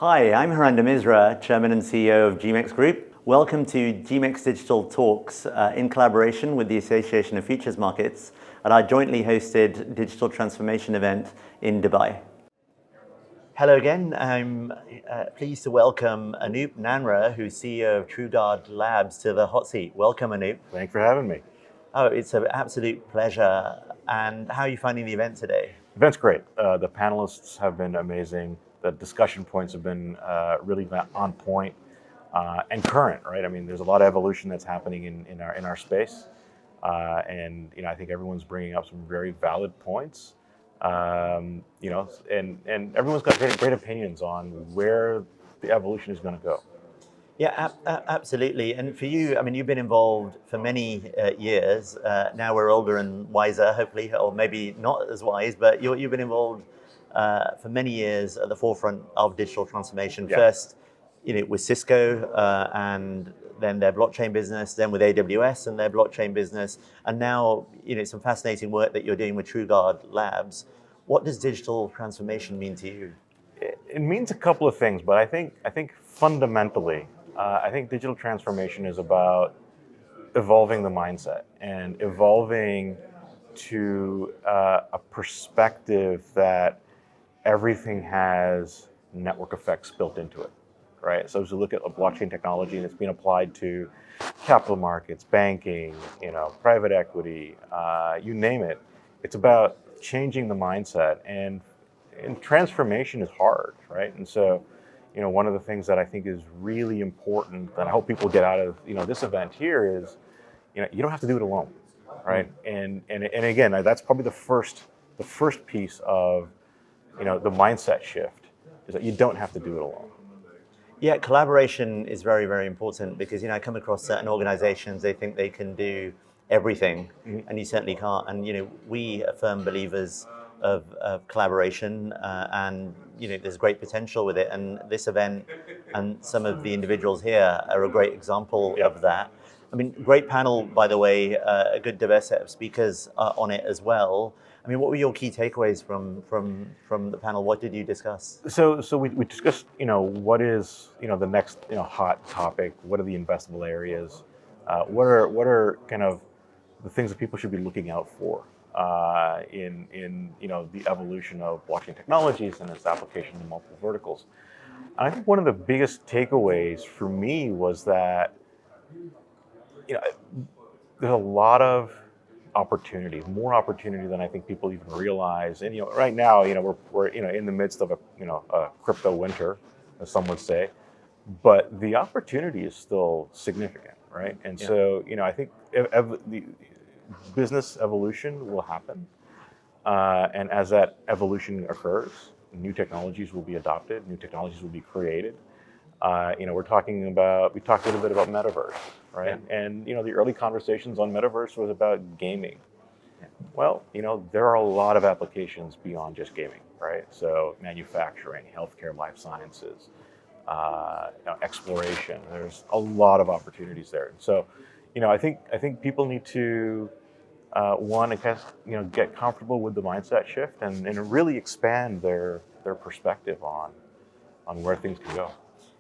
Hi, I'm Haranda Misra, Chairman and CEO of GMEX Group. Welcome to GMEX Digital Talks in collaboration with the Association of Futures Markets at our jointly hosted digital transformation event in Dubai. Hello again. I'm pleased to welcome Anoop Nannra, who's CEO of Trugard Labs, to the hot seat. Welcome, Anoop. Thanks for having me. Oh, it's an absolute pleasure. And how are you finding the event today? The event's great. The panelists have been amazing. The discussion points have been really on point and current, right? I mean, there's a lot of evolution that's happening in our space, and I think everyone's bringing up some very valid points. And everyone's got great opinions on where the evolution is going to go. Yeah, absolutely. And for you, I mean, you've been involved for many years. Now we're older and wiser, hopefully, or maybe not as wise, but you've been involved for many years at the forefront of digital transformation. Yeah. First, with Cisco and then their blockchain business, then with AWS and their blockchain business, and now some fascinating work that you're doing with Trugard Labs. What does digital transformation mean to you? It means a couple of things, but I think fundamentally, I think digital transformation is about evolving the mindset and evolving to a perspective that everything has network effects built into it, right? So as you look at blockchain technology and it's being applied to capital markets, banking, private equity, you name it, it's about changing the mindset, and transformation is hard, right? And so, one of the things that I think is really important that I hope people get out of this event here is, you don't have to do it alone, right? And again, that's probably the first piece of the mindset shift, is that you don't have to do it alone. Yeah, collaboration is very, very important because I come across certain organizations, they think they can do everything, and you certainly can't. And we are firm believers of collaboration, and there's great potential with it. And this event and some of the individuals here are a great example of that. I mean, great panel, by the way, a good diverse set of speakers on it as well. I mean, what were your key takeaways from the panel? What did you discuss? So we discussed, what is, the next, hot topic? What are the investable areas? What are kind of the things that people should be looking out for in the evolution of blockchain technologies and its application to multiple verticals? And I think one of the biggest takeaways for me was that there's a lot of opportunity, more opportunity than I think people even realize. And right now, we're in the midst of a crypto winter, as some would say, but the opportunity is still significant, right? And so I think the business evolution will happen, and as that evolution occurs, new technologies will be adopted, new technologies will be created. We talked a little bit about metaverse, right? Yeah. And the early conversations on metaverse was about gaming. Yeah. Well, there are a lot of applications beyond just gaming, right? So manufacturing, healthcare, life sciences, exploration. There's a lot of opportunities there. So, I think people need to get comfortable with the mindset shift and really expand their perspective on where things can go.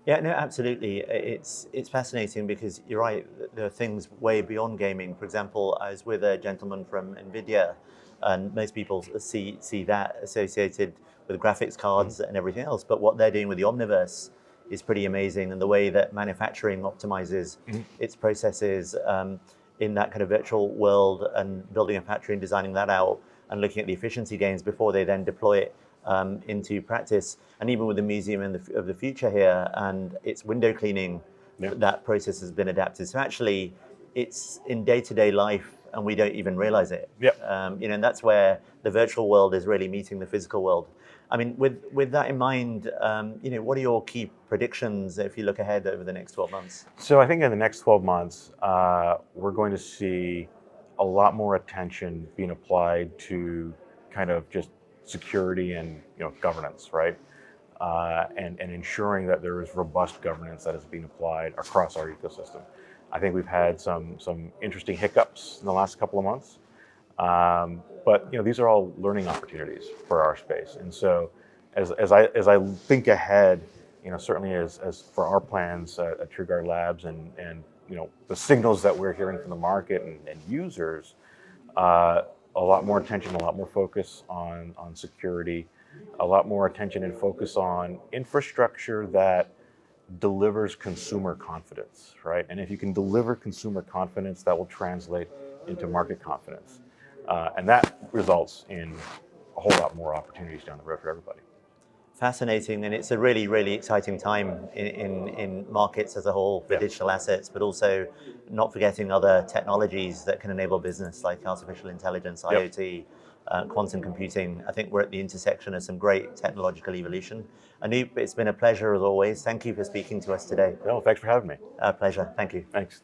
Yeah, no, absolutely. It's fascinating because you're right. There are things way beyond gaming. For example, I was with a gentleman from NVIDIA, and most people see that associated with graphics cards and everything else. But what they're doing with the Omniverse is pretty amazing, and the way that manufacturing optimizes its processes in that kind of virtual world, and building a factory and designing that out, and looking at the efficiency gains before they then deploy it into practice. And even with the Museum of the Future here and its window cleaning, that process has been adapted. So actually, it's in day-to-day life, and we don't even realize it. Yep. And that's where the virtual world is really meeting the physical world. I mean, with that in mind, what are your key predictions if you look ahead over the next 12 months? So I think in the next 12 months, we're going to see a lot more attention being applied to kind of just security and governance, right? And ensuring that there is robust governance that is being applied across our ecosystem. I think we've had some interesting hiccups in the last couple of months, but these are all learning opportunities for our space. And so, as I think ahead, certainly as for our plans at Trugard Labs and the signals that we're hearing from the market and users, a lot more attention, a lot more focus on security, a lot more attention and focus on infrastructure that delivers consumer confidence, right? And if you can deliver consumer confidence, that will translate into market confidence. And that results in a whole lot more opportunities down the road for everybody. Fascinating, and it's a really, really exciting time in markets as a whole for digital assets, but also not forgetting other technologies that can enable business like artificial intelligence, IoT, quantum computing. I think we're at the intersection of some great technological evolution. Anoop, it's been a pleasure as always. Thank you for speaking to us today. No, thanks for having me. Pleasure. Thank you. Thanks.